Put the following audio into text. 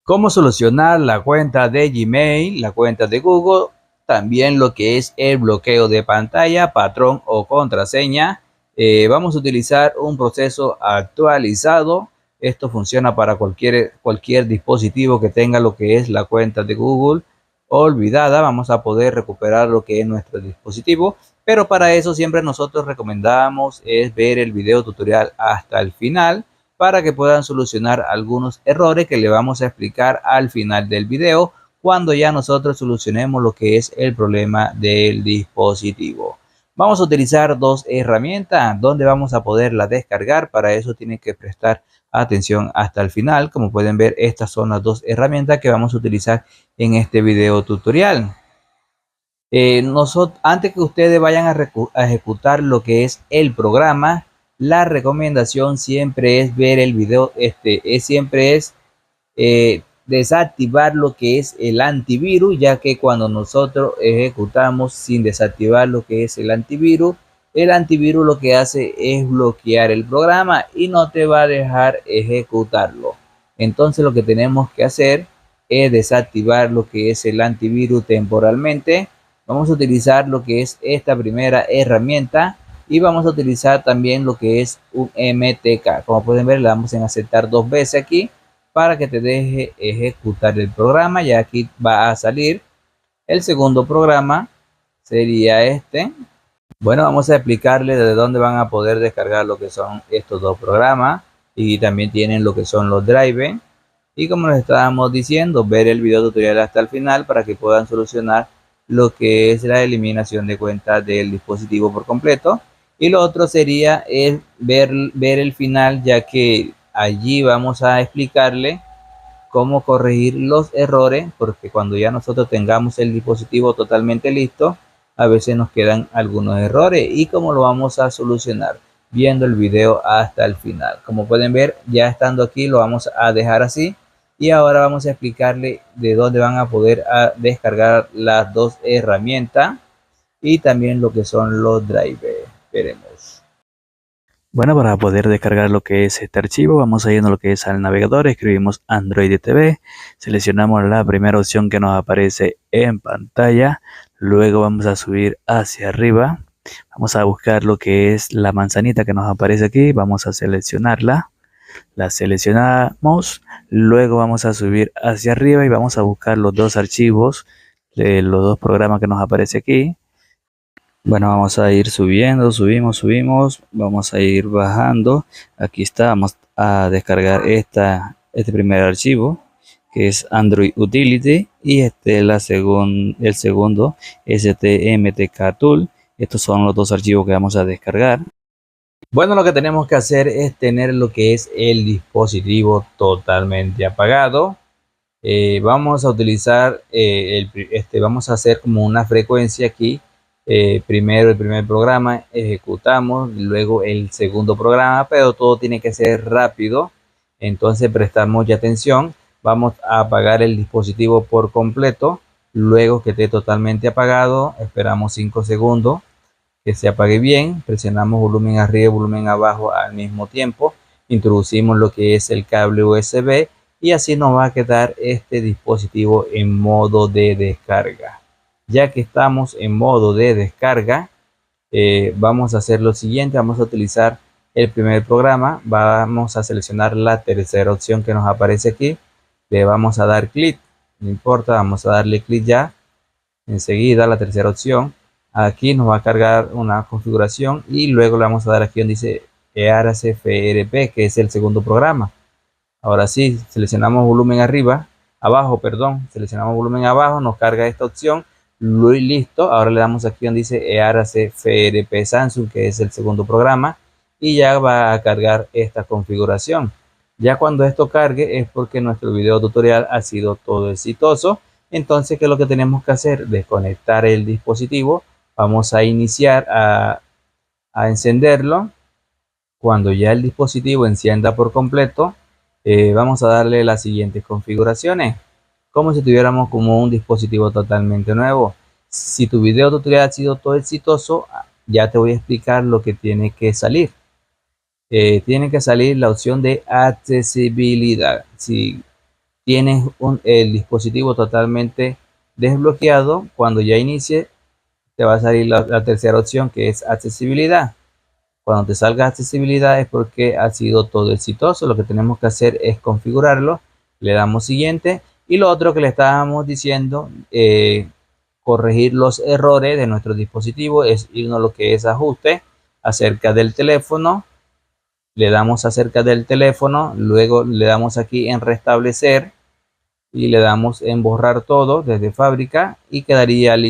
Cómo solucionar la cuenta de Gmail, la cuenta de Google, también lo que es el bloqueo de pantalla, patrón o contraseña. Vamos a utilizar un proceso actualizado. Esto funciona para cualquier dispositivo que tenga lo que es la cuenta de Google olvidada. Vamos a poder recuperar lo que es nuestro dispositivo, pero para eso siempre nosotros recomendamos es ver el video tutorial hasta el final para que puedan solucionar algunos errores que le vamos a explicar al final del video cuando ya nosotros solucionemos lo que es el problema del dispositivo. Vamos a utilizar dos herramientas donde vamos a poderla descargar. Para eso tienen que prestar atención hasta el final. Como pueden ver, estas son las dos herramientas que vamos a utilizar en este video tutorial. Antes que ustedes vayan a ejecutar lo que es el programa, la recomendación siempre es ver el video, siempre es desactivar lo que es el antivirus, ya que cuando nosotros ejecutamos sin desactivar lo que es el antivirus lo que hace es bloquear el programa y no te va a dejar ejecutarlo. Entonces lo que tenemos que hacer es desactivar lo que es el antivirus temporalmente. Vamos a utilizar lo que es esta primera herramienta y vamos a utilizar también lo que es un MTK. Como pueden ver, le damos en aceptar dos veces aquí para que te deje ejecutar el programa. Ya aquí va a salir el segundo programa, sería este. Bueno, vamos a explicarles de dónde van a poder descargar lo que son estos dos programas, y también tienen lo que son los drivers. Y como les estábamos diciendo, ver el video tutorial hasta el final para que puedan solucionar lo que es la eliminación de cuentas del dispositivo por completo. Y lo otro sería es ver el final, ya que allí vamos a explicarle cómo corregir los errores, porque cuando ya nosotros tengamos el dispositivo totalmente listo, a veces nos quedan algunos errores y cómo lo vamos a solucionar viendo el video hasta el final. Como pueden ver, ya estando aquí lo vamos a dejar así, y ahora vamos a explicarle de dónde van a poder descargar las dos herramientas y también lo que son los drivers. Veremos. Bueno, para poder descargar lo que es este archivo, vamos a irnos a lo que es al navegador, escribimos Android TV, seleccionamos la primera opción que nos aparece en pantalla, luego vamos a subir hacia arriba, vamos a buscar lo que es la manzanita que nos aparece aquí, vamos a seleccionarla, la seleccionamos, luego vamos a subir hacia arriba y vamos a buscar los dos archivos de los dos programas que nos aparece aquí. Bueno, vamos a ir subiendo, subimos, vamos a ir bajando. Aquí está, vamos a descargar este primer archivo, que es Android Utility, y el segundo, STMTK Tool. Estos son los dos archivos que vamos a descargar. Bueno, lo que tenemos que hacer es tener lo que es el dispositivo totalmente apagado. Vamos a utilizar, vamos a hacer como una frecuencia aquí. Primero el primer programa, ejecutamos, luego el segundo programa, pero todo tiene que ser rápido. Entonces prestamos ya atención. Vamos a apagar el dispositivo por completo. Luego que esté totalmente apagado, esperamos 5 segundos que se apague bien. Presionamos volumen arriba y volumen abajo al mismo tiempo. Introducimos lo que es el cable USB y así nos va a quedar este dispositivo en modo de descarga. Ya que estamos en modo de descarga, vamos a hacer lo siguiente. Vamos a utilizar el primer programa, vamos a seleccionar la tercera opción que nos aparece aquí, le vamos a dar clic, no importa, vamos a darle clic ya enseguida la tercera opción. Aquí nos va a cargar una configuración y luego le vamos a dar aquí donde dice EARC-FRP, que es el segundo programa. Ahora sí, seleccionamos volumen abajo, seleccionamos volumen abajo, nos carga esta opción, listo. Ahora le damos aquí donde dice EARC-FRP Samsung, que es el segundo programa, y ya va a cargar esta configuración. Ya cuando esto cargue es porque nuestro video tutorial ha sido todo exitoso. Entonces, ¿qué es lo que tenemos que hacer? Desconectar el dispositivo. Vamos a iniciar a encenderlo. Cuando ya el dispositivo encienda por completo, vamos a darle las siguientes configuraciones, como si tuviéramos como un dispositivo totalmente nuevo. Si tu video tutorial ha sido todo exitoso, ya te voy a explicar lo que tiene que salir. Tiene que salir la opción de accesibilidad. Si tienes el dispositivo totalmente desbloqueado. Cuando ya inicie, te va a salir la tercera opción, que es accesibilidad. Cuando te salga accesibilidad es porque ha sido todo exitoso. Lo que tenemos que hacer es configurarlo. Le damos siguiente. Y lo otro que le estábamos diciendo, corregir los errores de nuestro dispositivo, es irnos a lo que es ajuste acerca del teléfono. Le damos acerca del teléfono, luego le damos aquí en restablecer y le damos en borrar todo desde fábrica y quedaría listo.